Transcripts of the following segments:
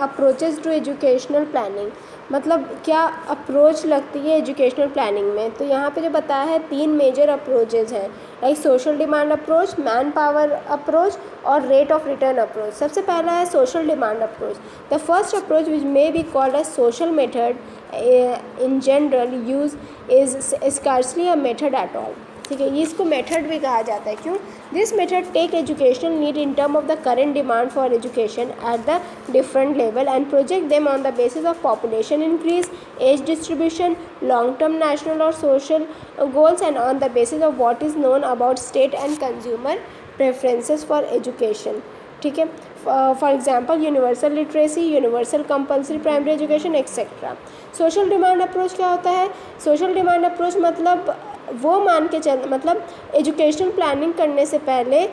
Approaches to educational planning, मतलब क्या approach लगती है एजुकेशनल प्लानिंग में। तो यहाँ पे जो बताया है 3 मेजर अप्रोचेज हैं, like social demand approach, man power approach और रेट ऑफ रिटर्न अप्रोच। सबसे पहला है social demand approach. The first approach which may be called a social method in general use is scarcely a method at all. ठीक है, ये इसको method भी कहा जाता है। क्यों? This method take educational need in term of the current demand for education at the different level and project them on the basis of population increase, age distribution, long term national और social goals and on the basis of what is known about state and consumer preferences for education. ठीक है, for example universal literacy, universal compulsory primary education etcetera. Social demand approach क्या होता है? Social demand approach मतलब वो मान के चल, मतलब एजुकेशनल प्लानिंग करने से पहले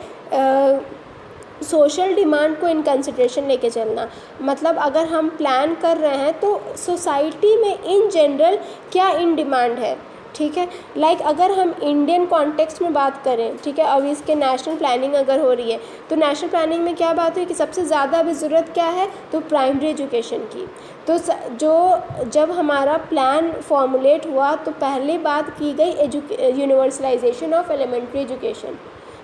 सोशल डिमांड को इन कंसिडरेशन लेके चलना। मतलब अगर हम प्लान कर रहे हैं तो सोसाइटी में इन जनरल क्या इन डिमांड है। ठीक है, लाइक अगर हम इंडियन कॉन्टेक्स्ट में बात करें, ठीक है, अब इसके नेशनल प्लानिंग अगर हो रही है तो नेशनल प्लानिंग में क्या बात हुई कि सबसे ज़्यादा अभी ज़रूरत क्या है, तो प्राइमरी एजुकेशन की। तो जब हमारा प्लान फॉर्मुलेट हुआ तो पहले बात की गई universalization of elementary education.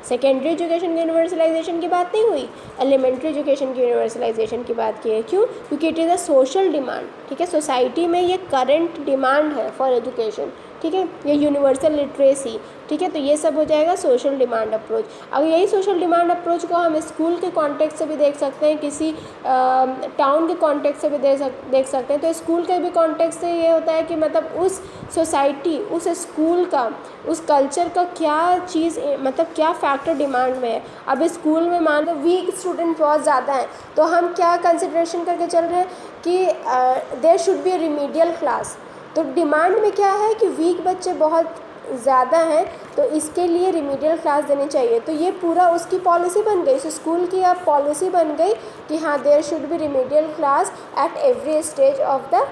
Secondary education की यूनिवर्सलाइजेशन की बात नहीं हुई, एलिमेंट्री एजुकेशन की यूनिवर्सलाइजेशन की बात की है। क्यों? क्योंकि it is a social demand. ठीक है, सोसाइटी में ये करंट डिमांड है फॉर एजुकेशन। ठीक है, ये यूनिवर्सल लिटरेसी। ठीक है, तो ये सब हो जाएगा सोशल डिमांड अप्रोच। अब यही सोशल डिमांड अप्रोच को हम स्कूल के कॉन्टेक्स्ट से भी देख सकते हैं, किसी टाउन के कॉन्टेक्स्ट से भी देख सकते हैं। तो स्कूल के भी कॉन्टेक्स्ट से ये होता है कि मतलब उस सोसाइटी, उस स्कूल का, उस कल्चर का क्या चीज़, मतलब क्या फैक्टर डिमांड में है। अब स्कूल में मान लो वीक स्टूडेंट बहुत ज़्यादा हैं, तो हम क्या कंसिडरेशन करके चल रहे हैं कि there should be a remedial class. तो डिमांड में क्या है कि वीक बच्चे बहुत ज़्यादा हैं, तो इसके लिए रिमीडियल क्लास देनी चाहिए। तो ये पूरा उसकी पॉलिसी बन गई, इस स्कूल की अब पॉलिसी बन गई कि हाँ there should be remedial class at every stage of the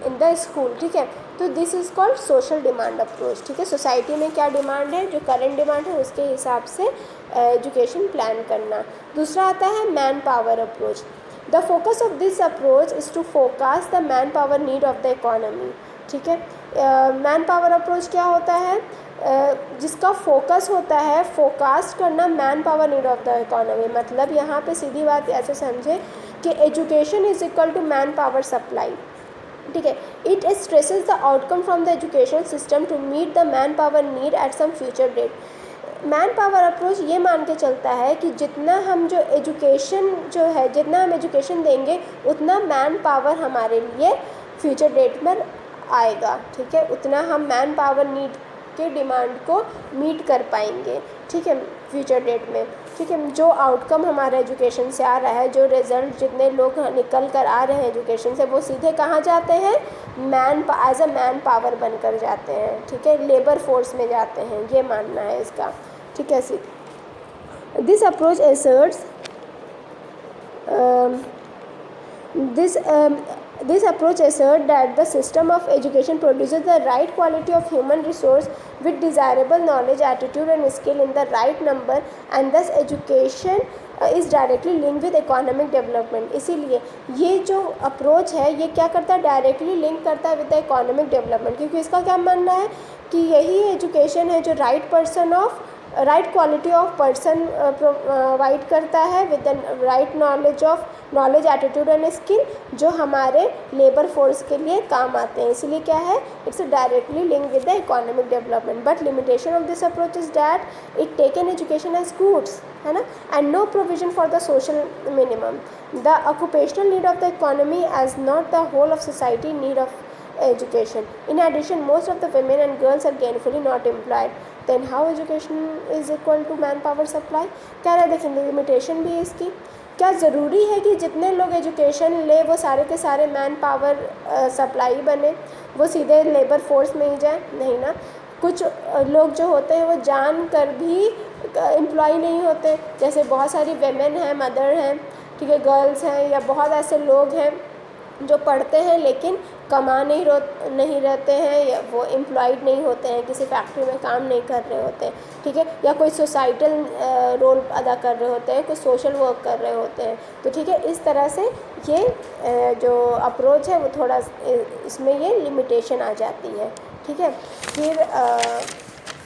in the school. ठीक है, तो this is called social demand approach. ठीक है, सोसाइटी में क्या डिमांड है, जो करंट डिमांड है उसके हिसाब से एजुकेशन प्लान करना। दूसरा आता है man power approach. The focus of this approach is to focus the man power need of the economy. ठीक है, मैन पावर अप्रोच क्या होता है? जिसका फोकस होता है फोकास्ट करना man power need of the economy. मतलब यहाँ पे सीधी बात ऐसे समझे कि education is equal to man power supply. ठीक है, it stresses the outcome from the education system to meet the man power need at some future date. Man power approach ये मान के चलता है कि जितना हम जो एजुकेशन जो है, जितना हम एजुकेशन देंगे उतना मैन पावर हमारे लिए फ्यूचर डेट में आएगा। ठीक है, उतना हम मैन पावर नीड के डिमांड को मीट कर पाएंगे। ठीक है, फ्यूचर डेट में। ठीक है, जो आउटकम हमारा एजुकेशन से आ रहा है, जो रिज़ल्ट जितने लोग निकल कर आ रहे हैं एजुकेशन से, वो सीधे कहाँ जाते हैं? एज अ मैन पावर बनकर जाते हैं। ठीक है, लेबर फोर्स में जाते हैं, ये मानना है इसका। ठीक है, this approach asserts This approach asserts that the system of education produces the right quality of human resource with desirable knowledge, attitude and skill in the right number and thus education is directly linked with economic development। इसीलिए ये जो approach है ये क्या करता है? Directly link करता है विद द इकोनॉमिक डेवलपमेंट। क्योंकि इसका क्या मानना है कि यही एजुकेशन है जो right quality of person provide करता है with the right knowledge attitude and skill, जो हमारे लेबर फोर्स के लिए काम आते हैं। इसलिए क्या है? It's directly link with the economic development. But limitation of this approach is that it taken education as goods, है ना, and no provision for the social minimum. The occupational need of the economy as not the whole of society need of education. In addition, most of the women and girls are gainfully not employed. Then how education is equal to manpower supply? कह रहे देखें limitation भी है इसकी। क्या ज़रूरी है कि जितने लोग एजुकेशन ले वो सारे के सारे मैन पावर सप्लाई बने, वो सीधे लेबर फोर्स में ही जाए? नहीं ना, कुछ लोग जो होते हैं वो जान कर भी एम्प्लॉय नहीं होते। जैसे बहुत सारी वेमेन हैं, मदर हैं, ठीक है, गर्ल्स हैं, या बहुत ऐसे लोग हैं जो पढ़ते हैं लेकिन कमा नहीं रहते हैं, या वो एम्प्लॉयड नहीं होते हैं, किसी फैक्ट्री में काम नहीं कर रहे होते हैं, ठीक है, या कोई सोसाइटल रोल अदा कर रहे होते हैं, कोई सोशल वर्क कर रहे होते हैं। तो ठीक है, इस तरह से ये जो अप्रोच है वो थोड़ा इसमें ये लिमिटेशन आ जाती है। ठीक है, फिर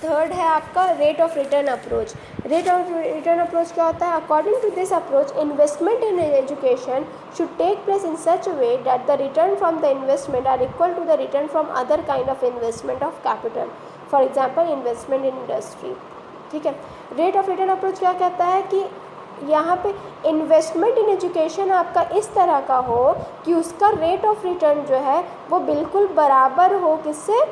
थर्ड है आपका rate of return approach. Rate of return approach क्या होता है? According to this approach, investment in education should take place in such a way that the return from the investment are equal to the return from other kind of investment of capital, for example investment in industry। ठीक है, rate of return approach क्या कहता है कि यहाँ पे investment in education आपका इस तरह का हो कि उसका रेट ऑफ रिटर्न जो है वो बिल्कुल बराबर हो किससे?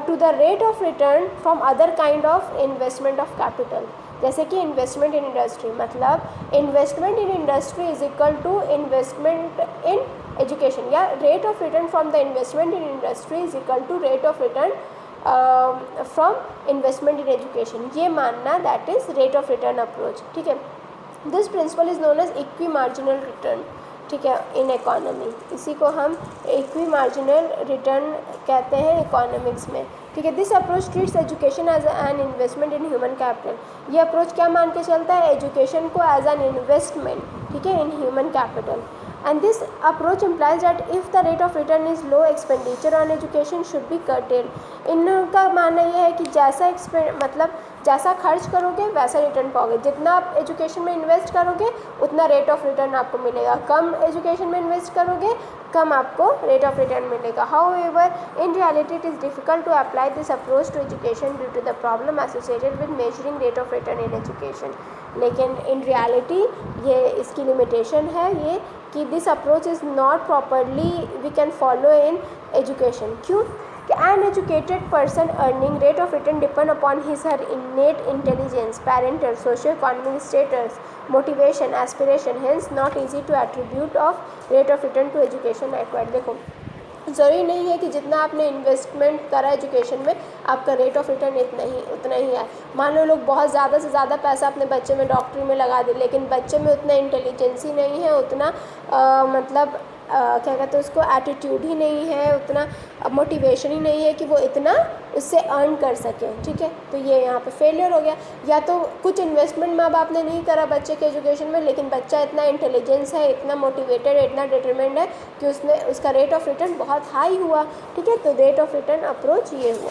To the rate of return from other kind of investment of capital. जैसे कि इन्वेस्टमेंट इन इंडस्ट्री, मतलब investment in industry is equal to investment in education, या rate of return from the investment in industry is equal to rate of return from investment in education. ये मानना that is rate of return approach. ठीक है, this principle is known as equi marginal return. ठीक है, in economy, इसी को हम equi marginal return कहते हैं इकोनॉमिक्स में। ठीक है, this approach treats education as an investment in human capital. ये अप्रोच क्या मान के चलता है? एजुकेशन को एज एन इन्वेस्टमेंट, ठीक है, इन human capital. And this approach implies that if the rate of return is low, expenditure on education should be curtailed. इनका मानना यह है कि जैसा खर्च करोगे वैसा रिटर्न पाओगे, जितना आप एजुकेशन में इन्वेस्ट करोगे उतना रेट ऑफ रिटर्न आपको मिलेगा, कम एजुकेशन में इन्वेस्ट करोगे कम आपको रेट ऑफ रिटर्न मिलेगा। However in reality it is difficult to apply this approach to education due to the problem associated with measuring rate of return in education. लेकिन in reality ये इसकी limitation है ये कि this approach is not properly we can follow in education. क्यों? An educated person earning rate of return depend upon his her innate intelligence, parental, socio-economic status, motivation, aspiration, hence not easy to attribute of rate of return to education acquired। देखो, ज़रूरी नहीं है कि जितना आपने investment करा education में आपका रेट ऑफ रिटर्न उतना ही है। मान लो लोग बहुत ज़्यादा से ज़्यादा पैसा अपने बच्चे में डॉक्टरी में लगा दे, लेकिन बच्चे में उतना इंटेलिजेंसी नहीं है, उतना क्या कहते हैं उसको, एटीट्यूड ही नहीं है, उतना मोटिवेशन ही नहीं है कि वो इतना उससे अर्न कर सके। ठीक है, तो ये यहाँ पे फेलियर हो गया। या तो कुछ इन्वेस्टमेंट माँ बाप ने नहीं करा बच्चे के एजुकेशन में, लेकिन बच्चा इतना इंटेलिजेंस है, इतना मोटिवेटेड है, इतना डिटरमिन्ड है कि उसका रेट ऑफ रिटर्न बहुत हाई हुआ। ठीक है, तो रेट ऑफ रिटर्न अप्रोच ये हुआ।